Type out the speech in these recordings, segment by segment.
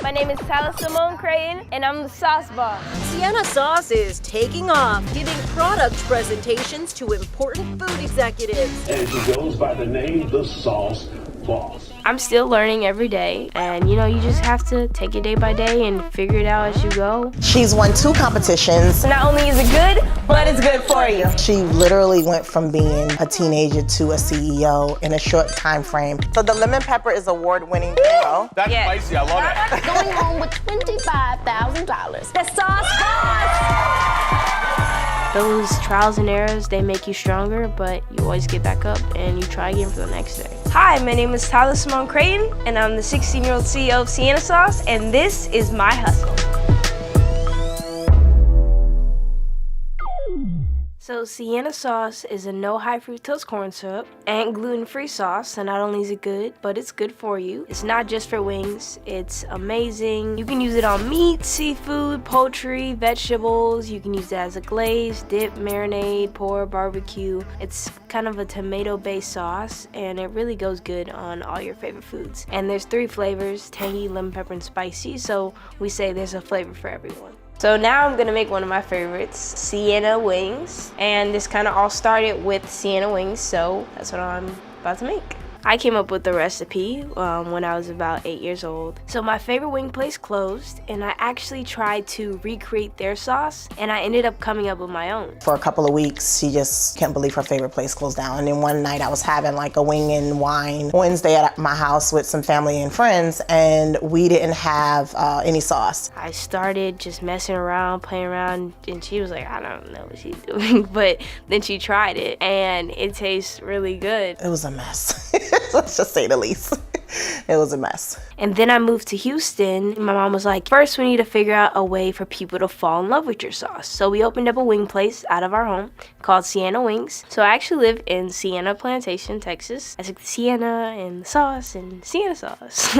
My name is Tyla-Simone Crayton, and I'm the sauce boss. Sienna Sauce is taking off, giving product presentations to important food executives. And she goes by the name The Sauce Boss. I'm still learning every day, and you just have to take it day by day and figure it out as you go. She's won 2 competitions. So not only is it good, but it's good for you. She literally went from being a teenager to a CEO in a short time frame. So the lemon pepper is award-winning. That's spicy, I love it. Going home with $25,000. The Sauce Boss! Those trials and errors, they make you stronger, but you always get back up and you try again for the next day. Hi, my name is Tyla-Simone Crayton, and I'm the 16-year-old CEO of Sienna Sauce, and this is my hustle. So Sienna Sauce is a no high fructose corn syrup and gluten-free sauce, so not only is it good, but it's good for you. It's not just for wings, it's amazing. You can use it on meat, seafood, poultry, vegetables. You can use it as a glaze, dip, marinade, pour, barbecue. It's kind of a tomato-based sauce, and it really goes good on all your favorite foods. And there's 3 flavors, tangy, lemon pepper, and spicy, so we say there's a flavor for everyone. So now I'm gonna make one of my favorites, Sienna wings. And this kind of all started with Sienna wings, so that's what I'm about to make. I came up with the recipe when I was about 8 years old. So my favorite wing place closed, and I actually tried to recreate their sauce, and I ended up coming up with my own. For a couple of weeks, she just can't believe her favorite place closed down. And then one night I was having like a wing and wine Wednesday at my house with some family and friends, and we didn't have any sauce. I started just messing around, playing around, and she was like, I don't know what she's doing. But then she tried it, and it tastes really good. It was a mess. Let's just say the least. It was a mess. And then I moved to Houston. My mom was like, first we need to figure out a way for people to fall in love with your sauce. So we opened up a wing place out of our home called Sienna Wings. So I actually live in Sienna Plantation, Texas. I took the Sienna and the sauce and Sienna Sauce.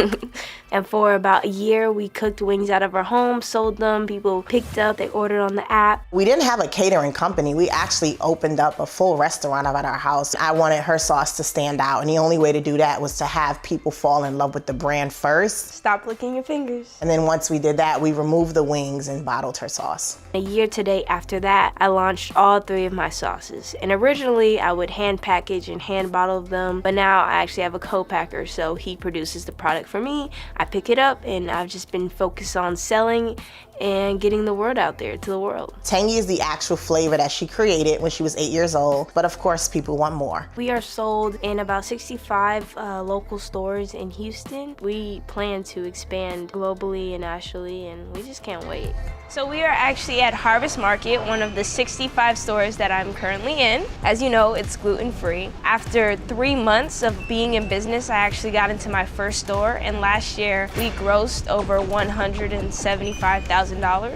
And for about a year, we cooked wings out of our home, sold them. People picked up, they ordered on the app. We didn't have a catering company. We actually opened up a full restaurant out at our house. I wanted her sauce to stand out, and the only way to do that was to have people fall in love with the brand first. Stop licking your fingers. And then once we did that, we removed the wings and bottled her sauce. A year today after that, I launched all 3 of my sauces. And originally, I would hand package and hand bottle them, but now I actually have a co-packer, so he produces the product for me. I pick it up, and I've just been focused on selling and getting the word out there to the world. Tangy is the actual flavor that she created when she was 8 years old, but of course people want more. We are sold in about 65 local stores in Houston. We plan to expand globally and nationally, and we just can't wait. So we are actually at Harvest Market, one of the 65 stores that I'm currently in. As you know, it's gluten-free. After 3 months of being in business, I actually got into my first store, and last year we grossed over $175,000.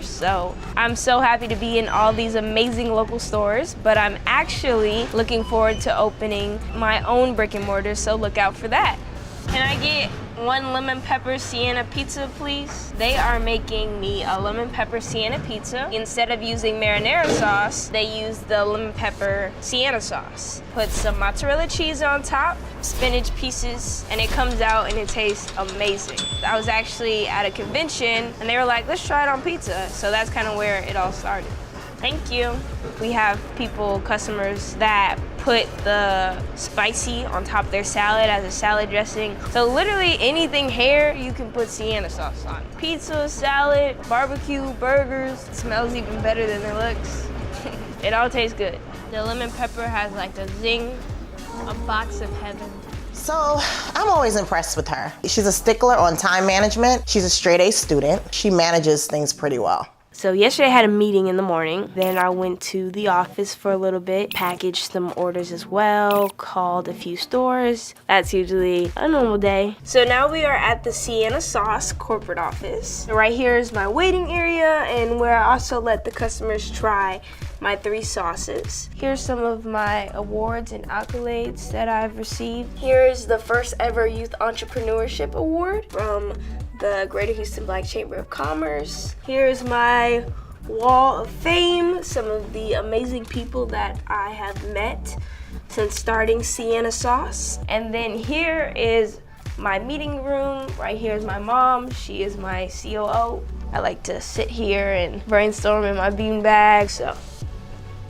So I'm so happy to be in all these amazing local stores, but I'm actually looking forward to opening my own brick and mortar, so look out for that. Can I get 1 lemon pepper Sienna pizza, please? They are making me a lemon pepper Sienna pizza. Instead of using marinara sauce, they use the lemon pepper Sienna sauce. Put some mozzarella cheese on top, spinach pieces, and it comes out and it tastes amazing. I was actually at a convention and they were like, let's try it on pizza. So that's kind of where it all started. Thank you. We have customers that put the spicy on top of their salad as a salad dressing. So literally anything here, you can put Sienna sauce on. Pizza, salad, barbecue, burgers. It smells even better than it looks. It all tastes good. The lemon pepper has like a zing, a box of heaven. So I'm always impressed with her. She's a stickler on time management. She's a straight A student. She manages things pretty well. So yesterday I had a meeting in the morning. Then I went to the office for a little bit, packaged some orders as well, called a few stores. That's usually a normal day. So now we are at the Sienna Sauce corporate office. Right here is my waiting area, and where I also let the customers try my 3 sauces. Here's some of my awards and accolades that I've received. Here's the first ever Youth Entrepreneurship Award from the Greater Houston Black Chamber of Commerce. Here's my wall of fame, some of the amazing people that I have met since starting Sienna Sauce. And then here is my meeting room. Right here is my mom. She is my COO. I like to sit here and brainstorm in my beanbag, so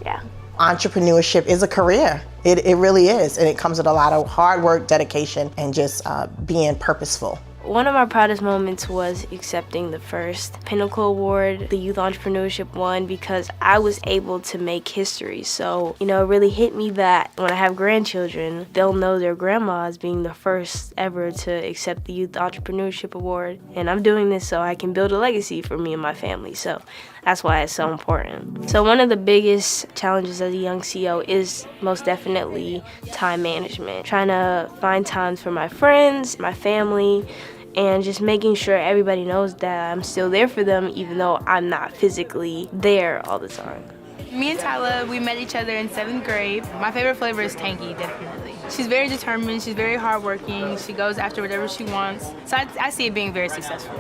yeah. Entrepreneurship is a career. It really is, and it comes with a lot of hard work, dedication, and just being purposeful. One of my proudest moments was accepting the first Pinnacle Award, the Youth Entrepreneurship one, because I was able to make history. So, it really hit me that when I have grandchildren, they'll know their grandma as being the first ever to accept the Youth Entrepreneurship Award. And I'm doing this so I can build a legacy for me and my family. So that's why it's so important. So one of the biggest challenges as a young CEO is most definitely time management. Trying to find times for my friends, my family, and just making sure everybody knows that I'm still there for them even though I'm not physically there all the time. Me and Tyla, we met each other in 7th grade. My favorite flavor is tangy, definitely. She's very determined, she's very hardworking, she goes after whatever she wants. So I see it being very successful.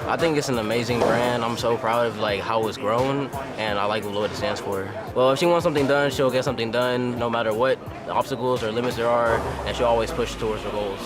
I think it's an amazing brand. I'm so proud of how it's grown, and I like what it stands for. Well, if she wants something done, she'll get something done no matter what obstacles or limits there are, and she'll always push towards her goals.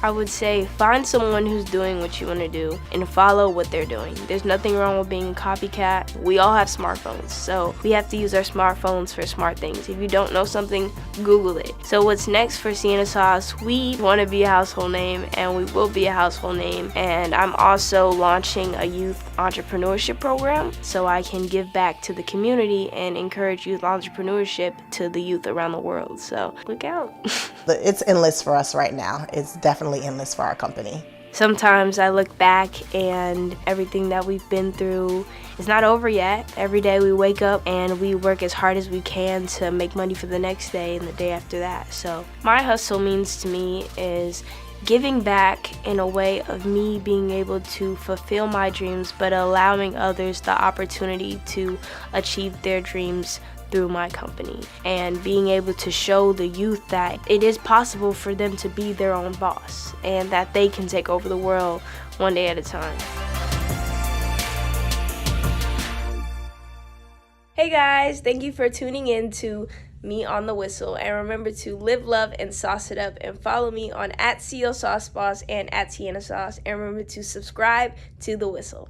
I would say find someone who's doing what you want to do and follow what they're doing. There's nothing wrong with being a copycat. We all have smartphones, so we have to use our smartphones for smart things. If you don't know something, Google it. So what's next for Sienna Sauce? We want to be a household name, and we will be a household name. And I'm also launching a youth entrepreneurship program so I can give back to the community and encourage youth entrepreneurship to the youth around the world. So look out. It's endless for us right now. It's definitely endless for our company. Sometimes I look back and everything that we've been through is not over yet. Every day we wake up and we work as hard as we can to make money for the next day and the day after that. So my hustle means to me is giving back in a way of me being able to fulfill my dreams, but allowing others the opportunity to achieve their dreams through my company, and being able to show the youth that it is possible for them to be their own boss and that they can take over the world one day at a time. Hey guys, thank you for tuning in to Me on the Whistle, and remember to live, love, and sauce it up, and follow me on @CEOSauceBoss and @Sienna Sauce, and remember to subscribe to The Whistle.